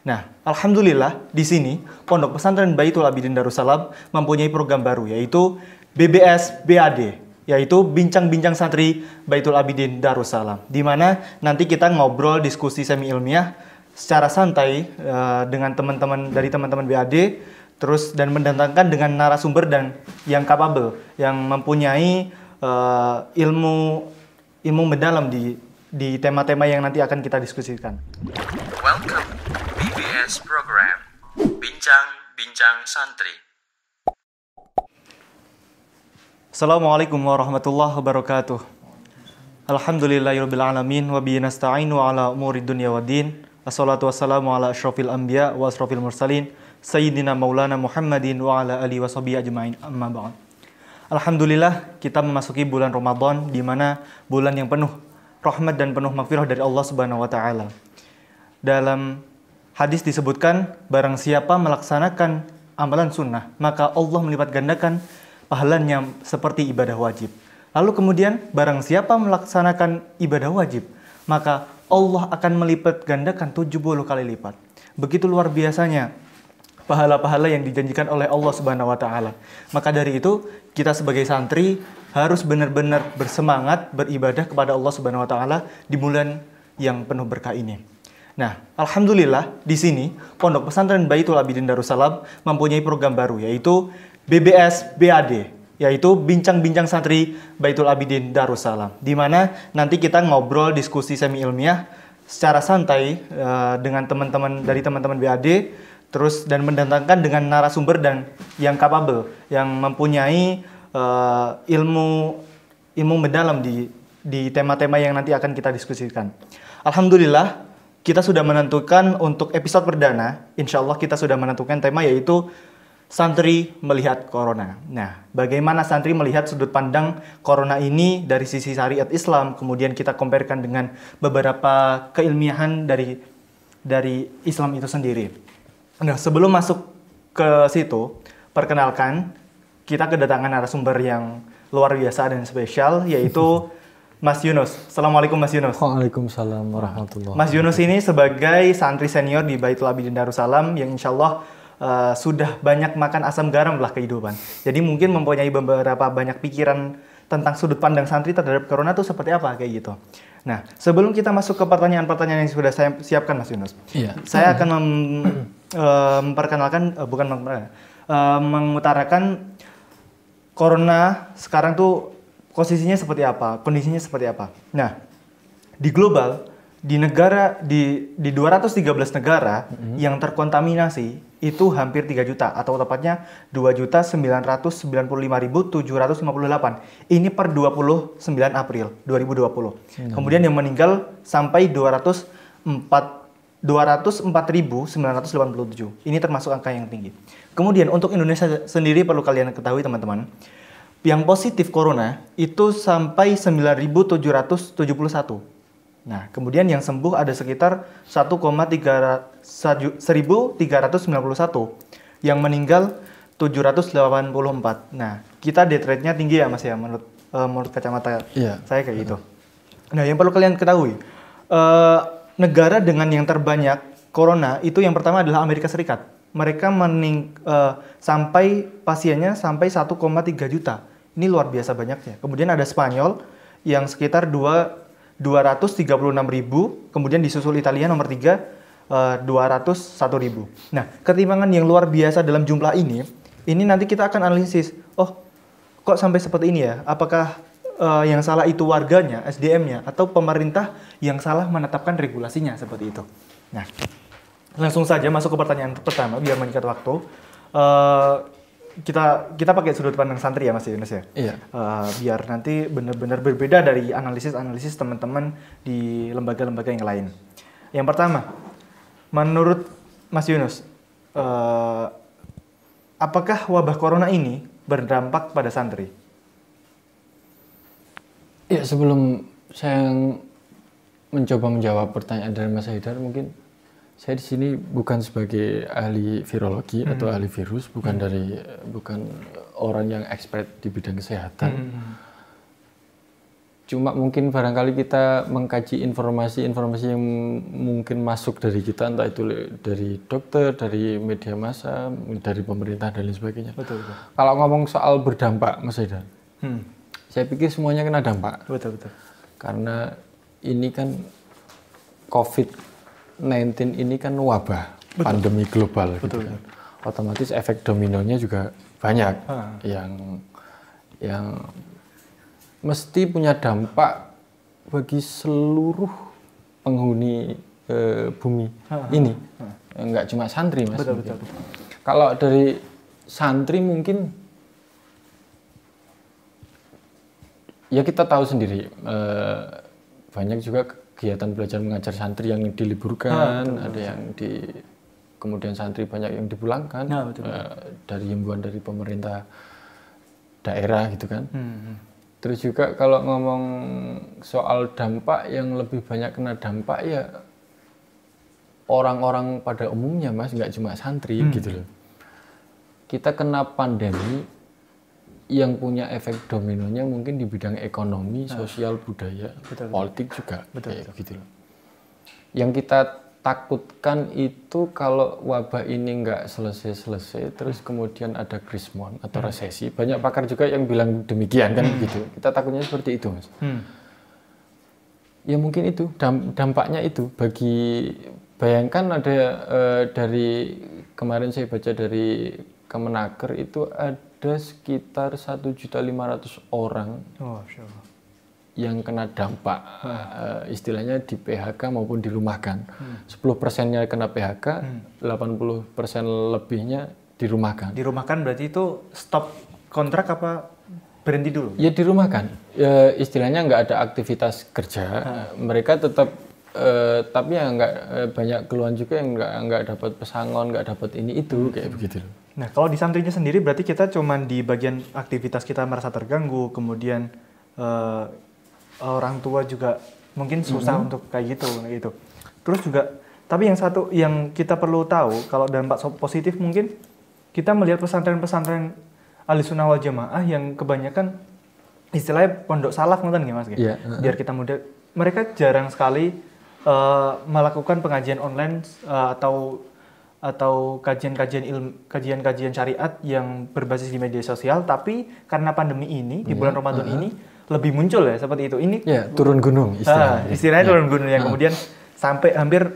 Nah, alhamdulillah di sini Pondok Pesantren Baitul Abidin Darussalam mempunyai program baru yaitu BBS BAD, yaitu Bincang-Bincang Santri Baitul Abidin Darussalam, di mana nanti kita ngobrol diskusi semi ilmiah secara santai dengan teman-teman dari teman-teman BAD, terus dan mendatangkan dengan narasumber dan yang capable, yang mempunyai ilmu mendalam di tema-tema yang nanti akan kita diskusikan. Welcome BBS Program Bincang-Bincang Santri. Assalamualaikum warahmatullahi wabarakatuh. Alhamdulillahirabbil alamin wa bihi nasta'inu ala umuri dunya waddin. Wassalatu wassalamu ala asyrafil anbiya wa asyrafil mursalin sayyidina maulana Muhammadin wa ala alihi washabihi ajmain. Amma ba'd. Alhamdulillah kita memasuki bulan Ramadan, di mana bulan yang penuh rahmat dan penuh maghfirah dari Allah Subhanahu wa taala. Dalam hadis disebutkan, barang siapa melaksanakan amalan sunnah, maka Allah melipat gandakan pahalanya seperti ibadah wajib. Lalu kemudian, barang siapa melaksanakan ibadah wajib, maka Allah akan melipat gandakan 70 kali lipat. Begitu luar biasanya pahala-pahala yang dijanjikan oleh Allah Subhanahu wa taala. Maka dari itu, kita sebagai santri harus benar-benar bersemangat beribadah kepada Allah Subhanahu wa taala di bulan yang penuh berkah ini. Nah, alhamdulillah di sini Pondok Pesantren Baitul Abidin Darussalam mempunyai program baru yaitu BBS BAD, yaitu Bincang-Bincang Santri Baitul Abidin Darussalam, di mana nanti kita ngobrol diskusi semi ilmiah secara santai dengan teman-teman dari teman-teman BAD, terus dan mendatangkan dengan narasumber dan yang capable, yang mempunyai ilmu mendalam di tema-tema yang nanti akan kita diskusikan. Alhamdulillah kita sudah menentukan untuk episode perdana, insya Allah kita sudah menentukan tema yaitu Santri Melihat Corona. Nah, bagaimana santri melihat sudut pandang Corona ini dari sisi syariat Islam, kemudian kita comparekan dengan beberapa keilmiahan dari Islam itu sendiri. Nah, sebelum masuk ke situ, perkenalkan, kita kedatangan narasumber yang luar biasa dan spesial, yaitu Mas Yunus. Assalamualaikum Mas Yunus. Waalaikumsalam warahmatullahi wabarakatuh. Mas Yunus ini sebagai santri senior di Baitul Abidin Darussalam yang insya Allah sudah banyak makan asam garam lah kehidupan. Jadi mungkin mempunyai beberapa banyak pikiran tentang sudut pandang santri terhadap Corona itu seperti apa kayak gitu. Nah, sebelum kita masuk ke pertanyaan-pertanyaan yang sudah saya siapkan Mas Yunus, saya akan mengutarakan Corona sekarang tuh posisinya seperti apa, kondisinya seperti apa. Nah, di global, di 213 negara yang terkontaminasi itu hampir 3 juta, atau tepatnya 2.995.758. Ini per 29 April 2020. Kemudian yang meninggal sampai 204.987. Ini termasuk angka yang tinggi. Kemudian untuk Indonesia sendiri perlu kalian ketahui teman-teman, yang positif Corona itu sampai 9.771. Nah, kemudian yang sembuh ada sekitar 1,391, yang meninggal 784. Nah, kita death rate-nya tinggi ya Mas ya, menurut kacamata saya kayak gitu. Nah, yang perlu kalian ketahui, negara dengan yang terbanyak Corona itu yang pertama adalah Amerika Serikat. Mereka sampai pasiennya sampai 1,3 juta. Ini luar biasa banyaknya. Kemudian ada Spanyol yang sekitar 236.000, kemudian disusul Italia nomor 3 201.000. Nah, ketimpangan yang luar biasa dalam jumlah ini nanti kita akan analisis. Oh, kok sampai seperti ini ya? Apakah yang salah itu warganya, SDM-nya, atau pemerintah yang salah menetapkan regulasinya seperti itu? Nah, langsung saja masuk ke pertanyaan pertama biar menyingkat waktu. Kita pakai sudut pandang santri ya Mas Yunus ya. Iya. Biar nanti benar-benar berbeda dari analisis teman-teman di lembaga-lembaga yang lain. Yang pertama, menurut Mas Yunus, apakah wabah Corona ini berdampak pada santri? Ya, sebelum saya mencoba menjawab pertanyaan dari Mas Haidar, mungkin saya di sini bukan sebagai ahli virologi atau ahli virus, bukan orang yang expert di bidang kesehatan. Cuma mungkin barangkali kita mengkaji informasi-informasi yang mungkin masuk dari kita, entah itu dari dokter, dari media massa, dari pemerintah dan lain sebagainya. Betul. Kalau ngomong soal berdampak, Mas Haidar, saya pikir semuanya kena dampak. Betul. Karena ini kan COVID-19 ini kan wabah, pandemi global. Betul. Gitu kan. Otomatis efek dominonya juga banyak yang mesti punya dampak bagi seluruh penghuni bumi ini. Enggak cuma santri, Mas. Betul. Kalau dari santri mungkin ya kita tahu sendiri, banyak juga kegiatan belajar mengajar santri yang diliburkan, ada yang kemudian santri banyak yang dipulangkan dari himbauan dari pemerintah daerah gitu kan. Terus juga kalau ngomong soal dampak, yang lebih banyak kena dampak ya orang-orang pada umumnya, Mas, nggak cuma santri gitu loh. Kita kena pandemi yang punya efek dominonya mungkin di bidang ekonomi, sosial, budaya, politik juga, gitu loh. Yang kita takutkan itu kalau wabah ini nggak selesai-selesai, terus kemudian ada krismon atau resesi. Banyak pakar juga yang bilang demikian kan begitu. Kita takutnya seperti itu, Mas. Ya mungkin itu dampaknya itu bayangkan ada dari kemarin saya baca dari Kemenaker itu ada sekitar 1.500.000 orang yang kena dampak, istilahnya di PHK maupun dirumahkan. 10%-nya kena PHK, 80% lebihnya dirumahkan. Dirumahkan berarti itu stop kontrak apa berhenti dulu? Ya dirumahkan. Ya, istilahnya nggak ada aktivitas kerja. Mereka tetap, tapi ya nggak banyak keluhan juga yang nggak dapat pesangon, nggak dapat ini itu kayak begitu. Nah, kalau di santrinya sendiri berarti kita cuman di bagian aktivitas kita merasa terganggu, kemudian orang tua juga mungkin susah untuk kayak gitu. Terus juga, tapi yang satu yang kita perlu tahu, kalau dampak positif mungkin kita melihat pesantren-pesantren Ahlussunnah wal Jamaah yang kebanyakan istilahnya pondok salaf, ngerti nggak, Mas? Yeah. Biar kita mudah, mereka jarang sekali melakukan pengajian online atau kajian syariat yang berbasis di media sosial, tapi karena pandemi ini di bulan Ramadan ini lebih muncul ya seperti itu. Ini ya turun gunung istilahnya turun gunung yang kemudian sampai hampir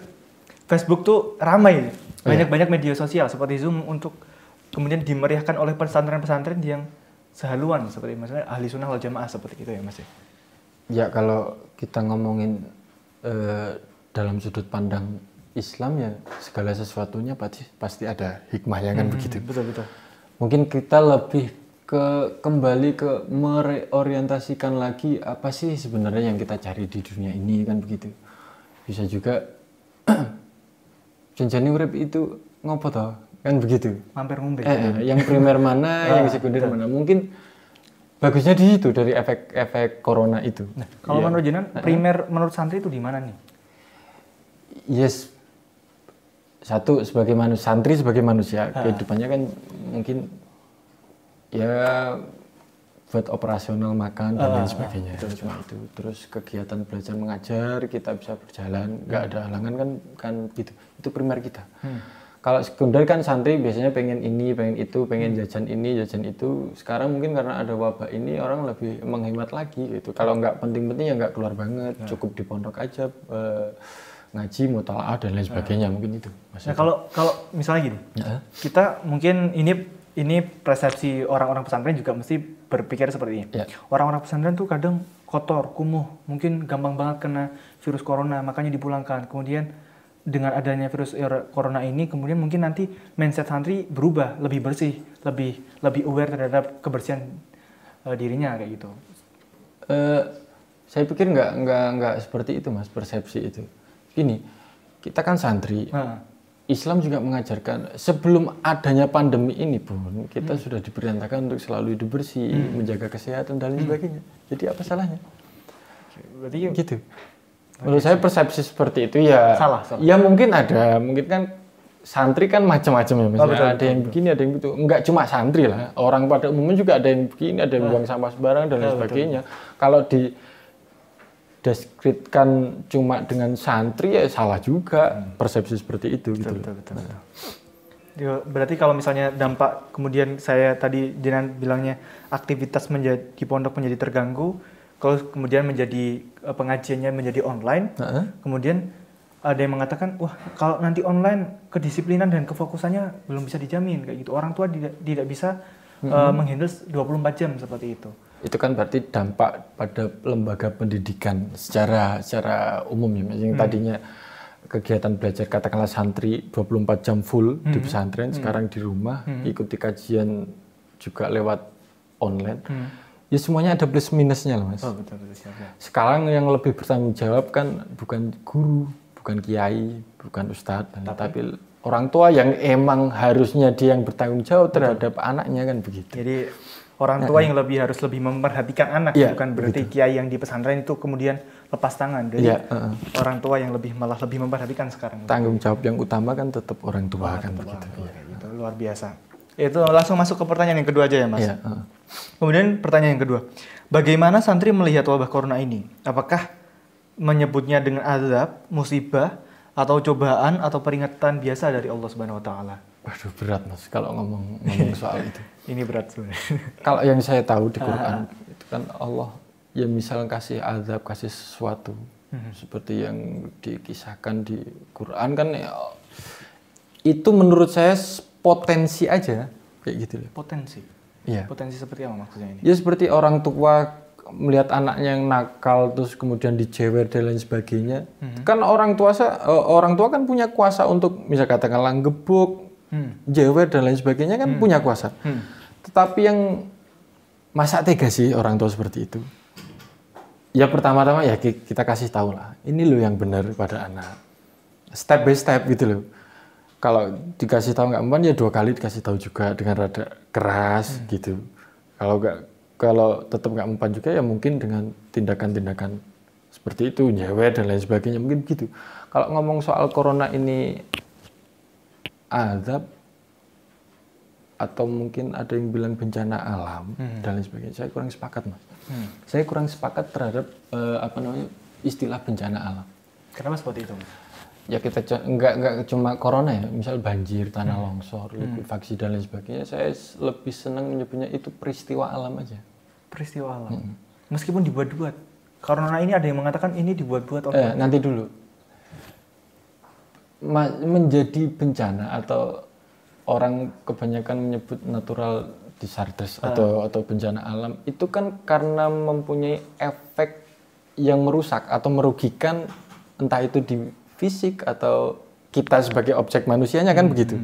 Facebook tuh ramai, banyak media sosial seperti Zoom untuk kemudian dimeriahkan oleh pesantren-pesantren yang sehaluan seperti misalnya Ahlussunnah wal Jamaah seperti itu ya, Mas. Ya kalau kita ngomongin dalam sudut pandang Islam ya segala sesuatunya pasti ada hikmahnya kan begitu. Betul. Mungkin kita lebih kembali ke mereorientasikan lagi apa sih sebenarnya yang kita cari di dunia ini kan begitu. Bisa juga janjani urip itu ngopo toh kan begitu. Mampir ngombe. Yang primer mana, yang sekunder mana. Mungkin bagusnya di situ dari efek corona itu. Nah, kalau menurut jenengan primer menurut santri itu di mana nih? Yes. Satu sebagai santri sebagai manusia, kehidupannya kan mungkin ya buat operasional makan dan lain sebagainya. Cuma itu. Terus kegiatan belajar mengajar kita bisa berjalan, nggak ada halangan kan gitu. Itu primer kita. Kalau sekunder kan santri biasanya pengen ini, pengen itu, pengen jajan ini, jajan itu. Sekarang mungkin karena ada wabah ini orang lebih menghemat lagi gitu. Kalau nggak penting-penting ya nggak keluar banget, cukup di pondok aja. Ngaji, mutalaah dan lain sebagainya mungkin itu. Nah, kalau misalnya gini, kita mungkin ini persepsi orang-orang pesantren juga mesti berpikir seperti ini. Orang-orang pesantren tuh kadang kotor, kumuh, mungkin gampang banget kena virus corona, makanya dipulangkan. Kemudian dengan adanya virus corona ini, kemudian mungkin nanti mindset santri berubah, lebih bersih, lebih aware terhadap kebersihan dirinya kayak gitu. Saya pikir nggak seperti itu, Mas, persepsi itu. Gini, kita kan santri. Islam juga mengajarkan sebelum adanya pandemi ini pun kita sudah diperintahkan untuk selalu hidup bersih, menjaga kesehatan dan lain sebagainya. Jadi apa salahnya? Berarti gitu. Menurut saya persepsi seperti itu ya salah. Ya mungkin kan santri kan macam-macam ya, Mas. Ada yang begini, ada yang begitu. Enggak cuma santri lah. Orang pada umumnya juga ada yang begini, ada yang buang sampah sembarangan dan lain sebagainya. Kalau dideskripsikan cuma dengan santri ya salah juga persepsi seperti itu gitu. Betul. Berarti kalau misalnya dampak kemudian saya tadi Jinan bilangnya aktivitas di pondok menjadi terganggu, kalau kemudian menjadi pengajiannya menjadi online, kemudian ada yang mengatakan wah kalau nanti online kedisiplinan dan kefokusannya belum bisa dijamin kayak gitu. Orang tua tidak bisa menghandle 24 jam seperti itu. Itu kan berarti dampak pada lembaga pendidikan secara umum ya, yang tadinya kegiatan belajar katakanlah santri 24 jam full di pesantren, sekarang di rumah ikuti kajian juga lewat online. Ya semuanya ada plus minusnya loh Mas. Oh, betul. Siap. Sekarang yang lebih bertanggung jawab kan bukan guru, bukan kiai, bukan ustadz, tapi orang tua yang emang harusnya dia yang bertanggung jawab terhadap anaknya kan begitu. Jadi orang tua yang harus lebih memperhatikan anak, bukan berarti kiai yang di pesantren itu kemudian lepas tangan. Jadi orang tua yang malah lebih memperhatikan sekarang. Tanggung jawab yang utama kan tetap orang tua kan begitu. Itu luar biasa. Itu langsung masuk ke pertanyaan yang kedua aja ya Mas. Kemudian pertanyaan yang kedua, bagaimana santri melihat wabah corona ini? Apakah menyebutnya dengan azab, musibah, atau cobaan atau peringatan biasa dari Allah Subhanahu Wa Taala? Waduh berat Mas kalau ngomong soal itu. Ini berat sebenarnya. Kalau yang saya tahu di Quran itu kan Allah ya misalnya kasih azab, kasih sesuatu seperti yang dikisahkan di Quran kan ya, itu menurut saya potensi aja kayak gitu loh. Potensi. Iya. Potensi seperti apa maksudnya ini? Ya seperti orang tua melihat anaknya yang nakal terus kemudian dijewer dan lain sebagainya. Kan orang tua kan punya kuasa untuk misal katakanlah gebuk, jewer dan lain sebagainya kan punya kuasa. Tetapi yang masa tega sih orang tua seperti itu? Ya pertama-tama ya kita kasih tahu lah. Ini loh yang benar pada anak. Step by step gitu loh. Kalau dikasih tahu nggak mempan ya 2 kali dikasih tahu juga dengan rada keras gitu. Kalau tetap nggak mempan juga ya mungkin dengan tindakan-tindakan seperti itu, nyewer dan lain sebagainya mungkin gitu. Kalau ngomong soal corona ini azab atau mungkin ada yang bilang bencana alam dan lain sebagainya, saya kurang sepakat Mas. Saya kurang sepakat terhadap istilah bencana alam. Kenapa seperti itu? Ya kita nggak cuma corona ya, misal banjir, tanah longsor, likuifaksi dan lain sebagainya. Saya lebih senang menyebutnya itu peristiwa alam aja. Peristiwa alam. Meskipun dibuat-buat. Corona ini ada yang mengatakan ini dibuat-buat oleh. Nanti dulu. Menjadi bencana atau orang kebanyakan menyebut natural disasters atau bencana alam itu kan karena mempunyai efek yang merusak atau merugikan entah itu di fisik atau kita sebagai objek manusianya kan begitu.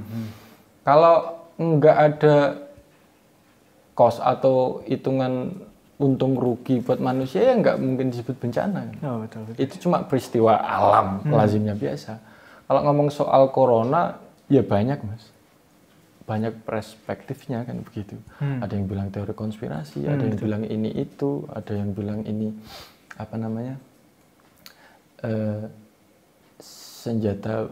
Kalau nggak ada cost atau hitungan untung rugi buat manusia ya nggak mungkin disebut bencana. Oh, betul. Itu cuma peristiwa alam lazimnya biasa. Kalau ngomong soal corona ya banyak Mas. Banyak perspektifnya kan begitu. Ada yang bilang teori konspirasi, ada yang bilang ini itu, ada yang bilang ini apa namanya? Senjata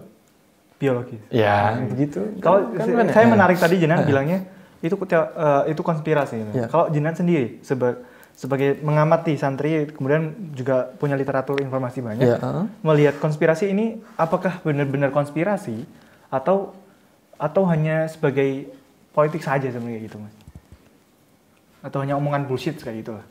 biologis. Ya, begitu. Kalau kan saya menarik tadi Jinan bilangnya itu konspirasi. Ya. Kalau Jinan sendiri sebagai mengamati santri kemudian juga punya literatur informasi banyak, melihat konspirasi ini apakah benar-benar konspirasi atau hanya sebagai politik saja sebenarnya gitu Mas? Atau hanya omongan bullshit kayak gitu lah?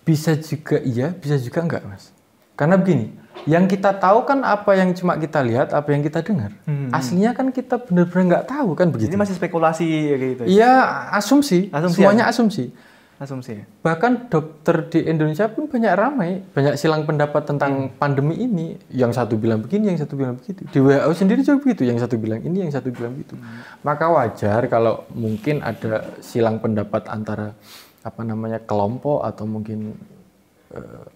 Bisa juga iya, bisa juga enggak Mas. Karena begini, yang kita tahu kan apa yang cuma kita lihat, apa yang kita dengar. Aslinya kan kita benar-benar nggak tahu kan begitu. Ini masih spekulasi kayak gitu. Iya, asumsi. Semuanya asumsi. Asumsi. Bahkan dokter di Indonesia pun banyak silang pendapat tentang pandemi ini. Yang satu bilang begini, yang satu bilang begitu. Di WHO sendiri juga begitu, yang satu bilang ini, yang satu bilang begitu. Maka wajar kalau mungkin ada silang pendapat antara kelompok atau mungkin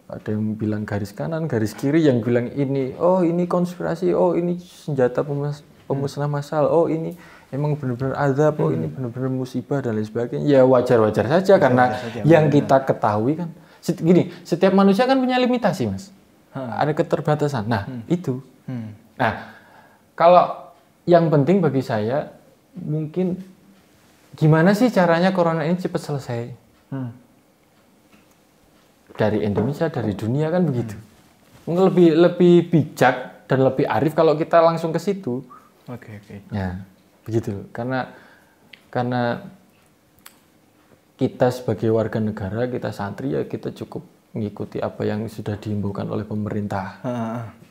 ada yang bilang garis kanan, garis kiri, yang bilang ini, oh ini konspirasi, oh ini senjata pemusnah massal, oh ini emang benar-benar azab, oh ini benar-benar musibah dan lain sebagainya. Ya wajar-wajar saja karena yang kita ketahui kan, gini, setiap manusia kan punya limitasi Mas, ada keterbatasan. Nah itu. Nah kalau yang penting bagi saya mungkin gimana sih caranya corona ini cepat selesai. dari Indonesia, dari dunia kan begitu. Mungkin lebih bijak dan lebih arif kalau kita langsung ke situ. Oke. Ya, begitu. Karena kita sebagai warga negara, kita santri ya kita cukup mengikuti apa yang sudah dihimbaukan oleh pemerintah.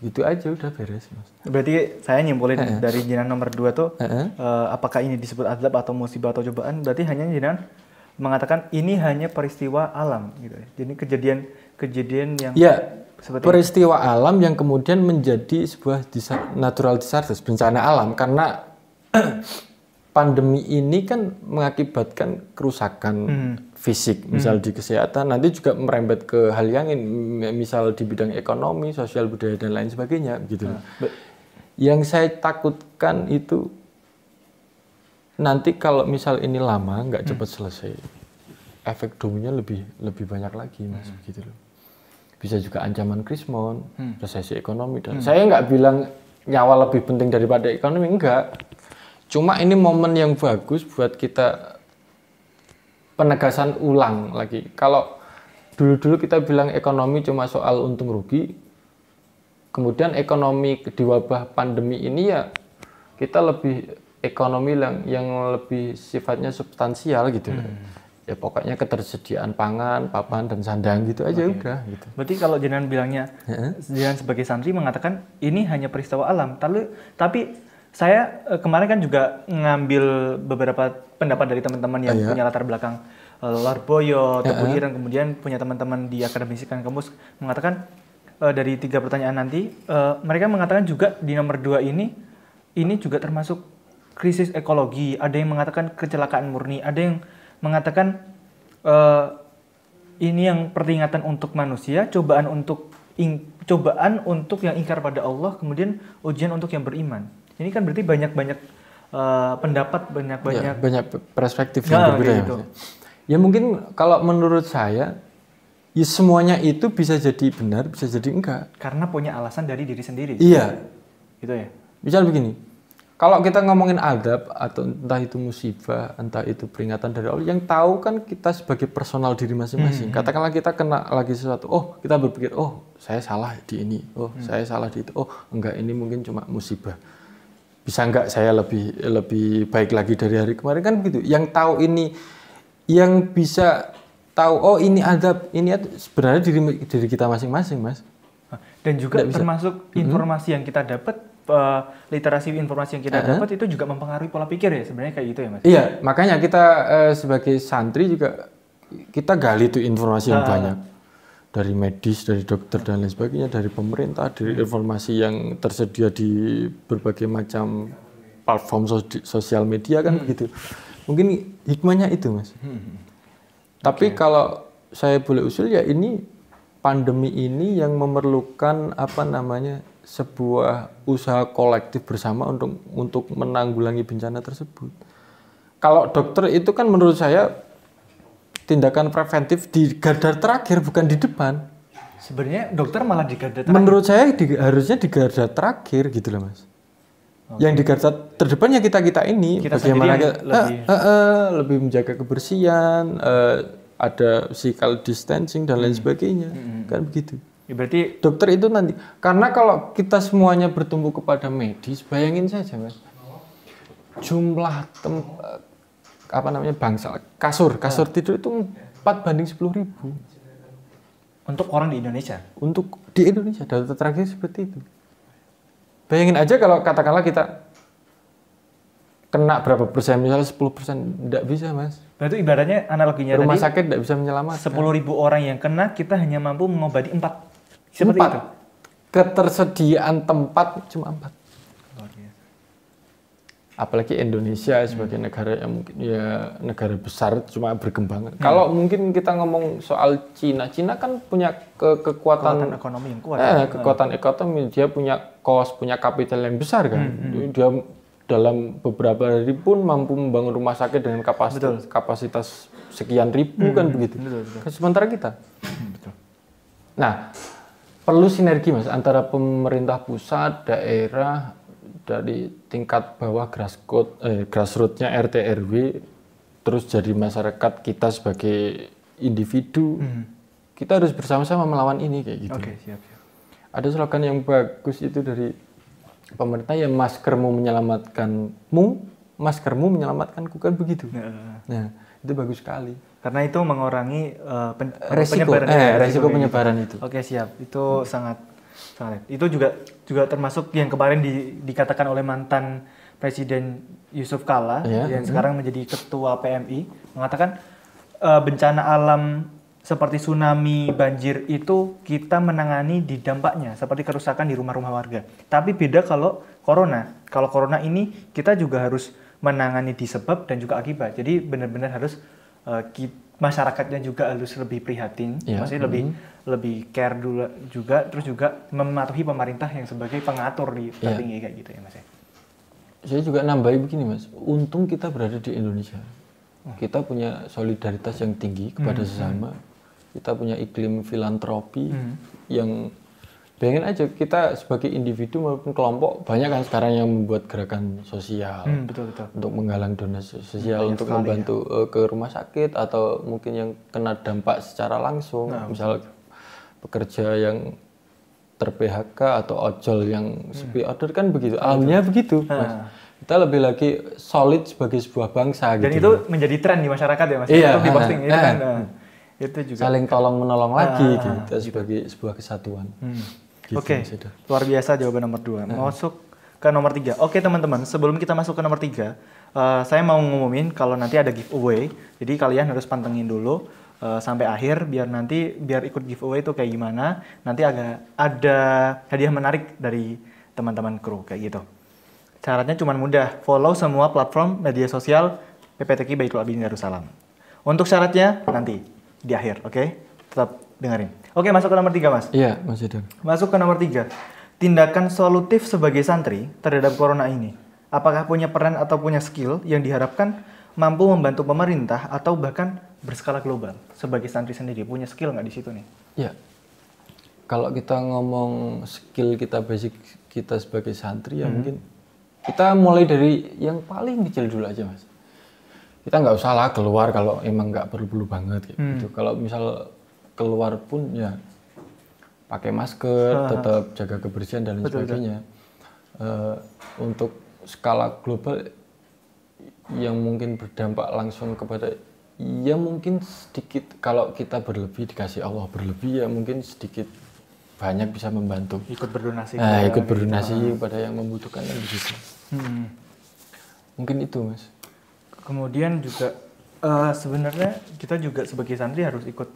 Gitu aja udah beres, Mas. Berarti saya nyimpulin dari jenengan nomor 2 tuh apakah ini disebut azab atau musibah atau cobaan, berarti hanya jenengan mengatakan ini hanya peristiwa alam gitu ya. Jadi kejadian yang seperti peristiwa alam yang kemudian menjadi sebuah natural disaster, bencana alam, karena pandemi ini kan mengakibatkan kerusakan fisik, misal di kesehatan, nanti juga merembet ke hal yang misal di bidang ekonomi, sosial budaya dan lain sebagainya gitu. Yang saya takutkan itu nanti kalau misal ini lama nggak cepat selesai, efek dominonya lebih banyak lagi, Mas, gitu loh. Bisa juga ancaman krismon, resesi ekonomi, dan saya nggak bilang nyawa lebih penting daripada ekonomi, enggak. Cuma ini momen yang bagus buat kita penegasan ulang lagi. Kalau dulu-dulu kita bilang ekonomi cuma soal untung rugi, kemudian ekonomi di wabah pandemi ini ya kita lebih ekonomi yang lebih sifatnya substansial gitu. Ya pokoknya ketersediaan pangan, papan dan sandang gitu aja udah gitu. Berarti kalau jenengan bilangnya jenengan sebagai santri mengatakan ini hanya peristiwa alam, tapi saya kemarin kan juga ngambil beberapa pendapat dari teman-teman yang punya latar belakang Larboyo, Teguh Ireng, kemudian punya teman-teman di Akademisi Kampus mengatakan dari 3 pertanyaan nanti mereka mengatakan juga di nomor 2 ini juga termasuk krisis ekologi, ada yang mengatakan kecelakaan murni, ada yang mengatakan ini yang peringatan untuk manusia, cobaan untuk yang ingkar pada Allah, kemudian ujian untuk yang beriman. Ini kan berarti banyak pendapat, banyak perspektif yang berbeda. Gitu. Ya mungkin kalau menurut saya, ya semuanya itu bisa jadi benar, bisa jadi enggak. Karena punya alasan dari diri sendiri. Iya. Gitu ya. Misal begini, kalau kita ngomongin adab atau entah itu musibah, entah itu peringatan dari Allah, yang tahu kan kita sebagai personal diri masing-masing. Katakanlah kita kena lagi sesuatu, kita berpikir, saya salah di ini, saya salah di itu, enggak, ini mungkin cuma musibah. Bisa enggak saya lebih baik lagi dari hari kemarin, kan begitu. Yang tahu ini, yang bisa tahu ini adab, ini sebenarnya diri kita masing-masing, Mas. Dan juga termasuk informasi yang kita dapat, literasi informasi yang kita dapat itu juga mempengaruhi pola pikir ya, sebenarnya kayak gitu ya, Mas. Iya, makanya kita sebagai santri juga kita gali tuh informasi yang banyak. Dari medis, dari dokter dan lain sebagainya, dari pemerintah, dari informasi yang tersedia di berbagai macam platform sosial media kan begitu. Mungkin hikmahnya itu, Mas. Tapi kalau saya boleh usul ya ini pandemi ini yang memerlukan sebuah usaha kolektif bersama untuk menanggulangi bencana tersebut. Kalau dokter itu kan menurut saya tindakan preventif di garda terakhir, bukan di depan. Sebenarnya dokter malah di garda terakhir. Menurut saya harusnya di garda terakhir gitu loh, Mas. Yang di garda terdepannya kita ini, bagaimana lebih menjaga kebersihan, ada physical distancing dan lain sebagainya, kan begitu. Ya, berarti dokter itu nanti, karena kalau kita semuanya bertumbuh kepada medis, bayangin saja, Mas, jumlah kasur tidur itu 4:10.000 untuk orang di Indonesia. Untuk di Indonesia data terakhir seperti itu. Bayangin aja kalau katakanlah kita kena berapa persen, misalnya 10%, tidak bisa, Mas. Berarti ibaratnya analoginya rumah sakit tidak bisa menyelamatkan. 10.000 orang yang kena, kita hanya mampu mengobati 4. Seperti 4. itu. Ketersediaan tempat cuma 4. Apalagi Indonesia sebagai negara yang mungkin ya negara besar cuma berkembang. Kalau mungkin kita ngomong soal Cina kan punya kekuatan ekonomi yang kuat. Kekuatan ekonomi, dia punya punya kapital yang besar kan. Dia dalam beberapa hari pun mampu membangun rumah sakit dengan kapasitas sekian ribu kan begitu. Betul. Sementara kita. Betul. Nah, perlu sinergi, Mas, antara pemerintah pusat, daerah, dari tingkat bawah grassroots-nya RT RW, terus jadi masyarakat kita sebagai individu, kita harus bersama-sama melawan ini kayak gitu. Oke, siap. Ada slogan yang bagus itu dari pemerintah ya, maskermu menyelamatkanmu, maskermu menyelamatkanku, kan begitu. Nah, itu bagus sekali. Karena itu mengurangi resiko penyebaran itu. Oke, siap. Itu sangat. Itu juga termasuk yang kemarin dikatakan oleh mantan Presiden Yusuf Kala yang sekarang menjadi ketua PMI, mengatakan bencana alam seperti tsunami, banjir itu kita menangani di dampaknya seperti kerusakan di rumah-rumah warga. Tapi beda kalau corona. Kalau corona ini kita juga harus menangani di sebab dan juga akibat. Jadi benar-benar harus masyarakatnya juga harus lebih prihatin, maksudnya lebih care dulu juga, terus juga mematuhi pemerintah yang sebagai pengatur di tertinggi kayak gitu ya Mas. Saya juga nambahi begini Mas, untung kita berada di Indonesia. Kita punya solidaritas yang tinggi kepada sesama. Kita punya iklim filantropi yang, bayangin aja, kita sebagai individu maupun kelompok banyak kan sekarang yang membuat gerakan sosial, betul. untuk menggalang donasi sosial, untuk membantu ke rumah sakit atau mungkin yang kena dampak secara langsung, misal pekerja yang ter-PHK atau ojol yang sepi order kan begitu. Alhamdulillah begitu, Mas. Kita lebih lagi solid sebagai sebuah bangsa. Dan gitu. itu menjadi tren di masyarakat ya Mas. Untuk diposting itu kan. Itu juga saling tolong menolong lagi kita sebagai sebuah kesatuan. Gitu, Oke, luar biasa jawaban nomor 2. Masuk ke nomor 3. Oke teman-teman, sebelum kita masuk ke nomor 3, saya mau ngumumin kalau nanti ada giveaway. Jadi kalian harus pantengin dulu sampai akhir biar ikut giveaway itu kayak gimana. Nanti ada hadiah menarik dari teman-teman kru kayak gitu. Syaratnya cuma mudah, follow semua platform media sosial PPTQ Baitul Abidin Darussalam. Untuk syaratnya nanti di akhir, oke? Tetap dengerin. Oke, masuk ke nomor 3, Mas. Iya, Mas Edan. Masuk ke nomor 3. Tindakan solutif sebagai santri terhadap corona ini. Apakah punya peran atau punya skill yang diharapkan mampu membantu pemerintah atau bahkan berskala global? Sebagai santri sendiri, punya skill nggak di situ nih? Iya. Kalau kita ngomong skill kita, basic kita sebagai santri, ya mungkin kita mulai dari yang paling kecil dulu aja, Mas. Kita nggak usah lah keluar kalau emang nggak perlu-perlu banget gitu. Kalau misal keluar pun ya pakai masker, tetap jaga kebersihan dan lain sebagainya. Untuk skala global yang mungkin berdampak langsung kepada, ya mungkin sedikit, kalau kita berlebih dikasih Allah berlebih, ya mungkin sedikit banyak bisa membantu. Ikut berdonasi. Ikut berdonasi kepada yang membutuhkan kan begitu. Mungkin itu, Mas. Kemudian juga sebenarnya kita juga sebagai santri harus ikut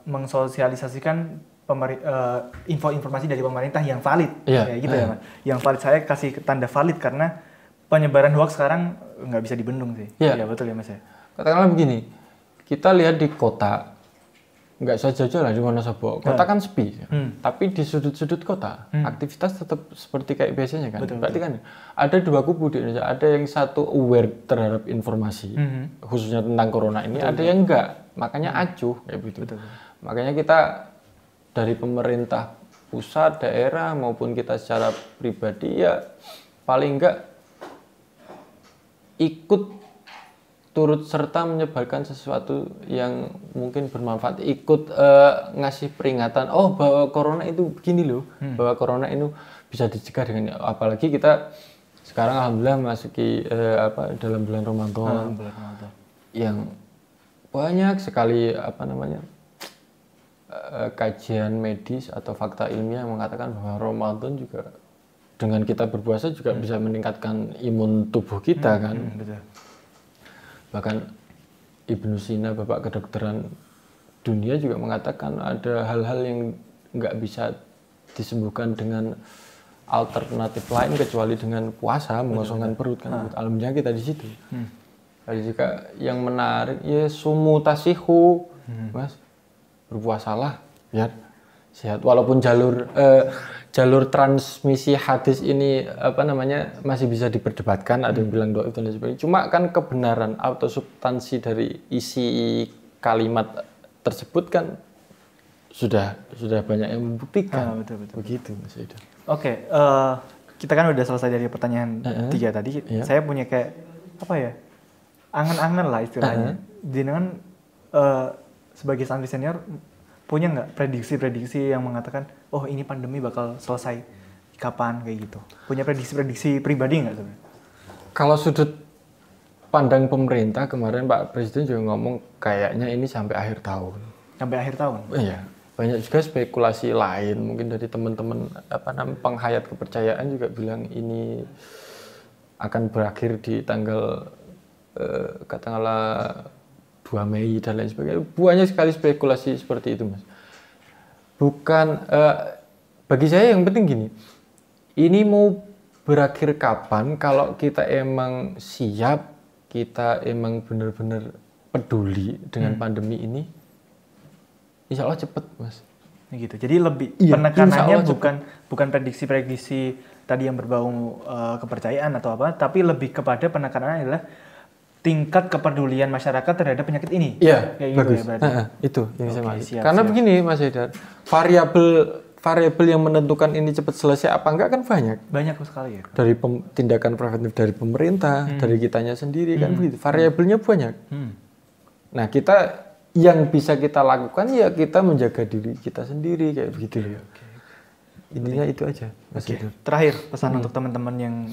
mengsosialisasikan info-informasi dari pemerintah yang valid, kayak gitu ya Mas. Yang valid, saya kasih tanda valid karena penyebaran hoax sekarang nggak bisa dibendung sih. Iya betul ya Mas ya. Katakanlah begini, kita lihat di kota, nggak saja lah di Wonosobo, kota kan sepi, tapi di sudut-sudut kota aktivitas tetap seperti kayak biasanya kan. Berarti kan ada dua kubu di Indonesia, ada yang satu aware terhadap informasi khususnya tentang corona ini, ada yang enggak, makanya acuh kayak begitu. Makanya kita dari pemerintah pusat, daerah maupun kita secara pribadi ya paling enggak ikut turut serta menyebarkan sesuatu yang mungkin bermanfaat, ikut ngasih peringatan, oh bahwa corona itu begini loh, bahwa corona itu bisa dicegah dengan, apalagi kita sekarang alhamdulillah masuki dalam bulan Ramadan, yang banyak sekali kajian medis atau fakta ilmiah yang mengatakan bahwa Ramadan juga dengan kita berpuasa juga bisa meningkatkan imun tubuh kita kan. Betul. Bahkan Ibnu Sina, bapak kedokteran dunia juga mengatakan ada hal-hal yang nggak bisa disembuhkan dengan alternatif lain kecuali dengan puasa, mengosongkan perut kan. Alhamdulillah kita di situ. Ada juga yang menarik, ya sumu tasihu, Mas, berpuasalah biar sehat. Walaupun jalur transmisi hadis ini masih bisa diperdebatkan, ada yang bilang dhaif dan sebagainya. Cuma kan kebenaran atau substansi dari isi kalimat tersebut kan sudah banyak yang membuktikan. Betul. Begitu, Mas Ida. Oke, kita kan udah selesai dari pertanyaan 3 tadi. Saya punya kayak angan-angan lah istilahnya. Jenengan sebagai santri senior punya nggak prediksi-prediksi yang mengatakan, oh ini pandemi bakal selesai kapan kayak gitu? Punya prediksi-prediksi pribadi nggak sebenarnya? Kalau sudut pandang pemerintah kemarin Pak Presiden juga ngomong kayaknya ini sampai akhir tahun. Sampai akhir tahun? Iya. Banyak juga spekulasi lain mungkin dari teman-teman penghayat kepercayaan juga bilang ini akan berakhir di tanggal katakanlah 2 Mei dan lain sebagainya. Banyak sekali spekulasi seperti itu, Mas. Bukan bagi saya yang penting gini. Ini mau berakhir kapan kalau kita emang siap, kita emang benar-benar peduli dengan pandemi ini, insya Allah cepet, Mas. Gitu. Jadi lebih penekanannya bukan prediksi-prediksi tadi yang berbau kepercayaan atau apa, tapi lebih kepada penekanannya adalah tingkat kepedulian masyarakat terhadap penyakit ini. Iya, kayak bagus. Gitu ya, berarti. Itu yang saya maksud. Siap, karena begini, Mas Haidar, variabel yang menentukan ini cepat selesai apa enggak kan banyak. Banyak sekali ya. Dari tindakan preventif dari pemerintah, dari kitanya sendiri kan begitu. Variabelnya banyak. Nah, kita yang bisa kita lakukan ya kita menjaga diri kita sendiri kayak begitu loh. Intinya itu aja, Mas Haidar. Terakhir pesan untuk teman-teman yang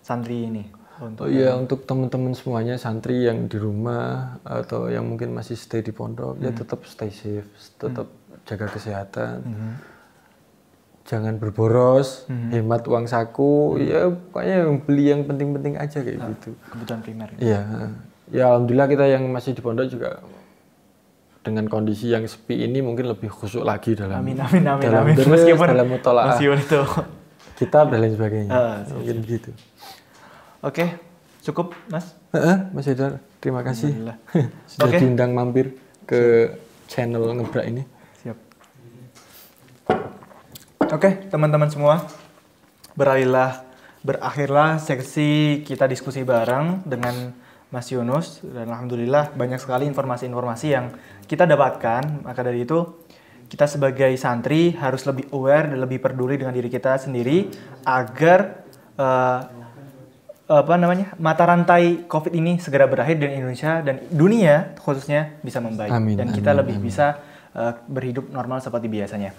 santri ini. Untuk teman-teman semuanya santri yang di rumah atau yang mungkin masih stay di pondok ya tetap stay safe, tetap jaga kesehatan, jangan berboros, hemat uang saku, ya pokoknya yang beli yang penting-penting aja kayak gitu. Kebutuhan primer. Iya, ya alhamdulillah kita yang masih di pondok juga dengan kondisi yang sepi ini mungkin lebih khusyuk lagi dalam Amin. meskipun dalam mutolaah itu kitab dan lain sebagainya. Mungkin gitu. Oke, cukup Mas? Mas Haidar, terima kasih sudah Oke. diundang mampir ke channel Ngebrak ini. Siap. Oke, teman-teman semua, berakhirlah seksi kita diskusi bareng dengan Mas Yunus, dan alhamdulillah banyak sekali informasi-informasi yang kita dapatkan. Maka dari itu kita sebagai santri harus lebih aware dan lebih peduli dengan diri kita sendiri agar mata rantai COVID ini segera berakhir dan Indonesia dan dunia khususnya bisa membaik. Amin, dan kita lebih bisa berhidup normal seperti biasanya.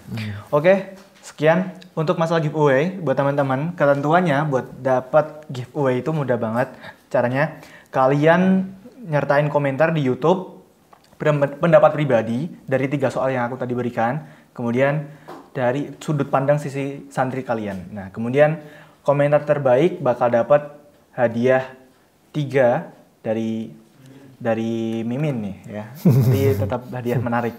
Oke, sekian untuk masalah giveaway. Buat teman-teman, ketentuannya buat dapat giveaway itu mudah banget. Caranya kalian nyertain komentar di YouTube pendapat pribadi dari 3 soal yang aku tadi berikan, kemudian dari sudut pandang sisi santri kalian. Nah, kemudian komentar terbaik bakal dapat hadiah 3 dari Mimin nih ya. Jadi tetap hadiah menarik.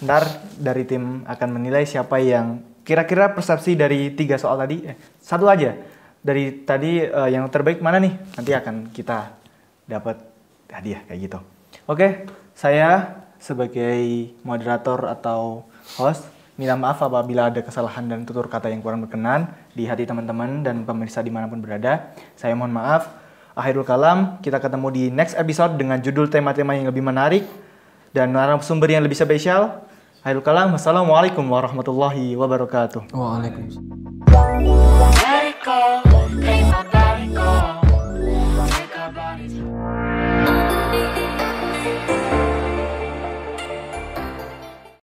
Ntar dari tim akan menilai siapa yang kira-kira persepsi dari 3 soal tadi. Satu aja dari tadi yang terbaik mana nih? Nanti akan kita dapat hadiah kayak gitu. Oke, saya sebagai moderator atau host minta maaf apabila ada kesalahan dan tutur kata yang kurang berkenan di hati teman-teman dan pemirsa dimanapun berada. Saya mohon maaf. Akhirul kalam, kita ketemu di next episode dengan judul tema-tema yang lebih menarik dan narasumber yang lebih spesial. Akhirul kalam, wassalamualaikum warahmatullahi wabarakatuh. Waalaikumsalam.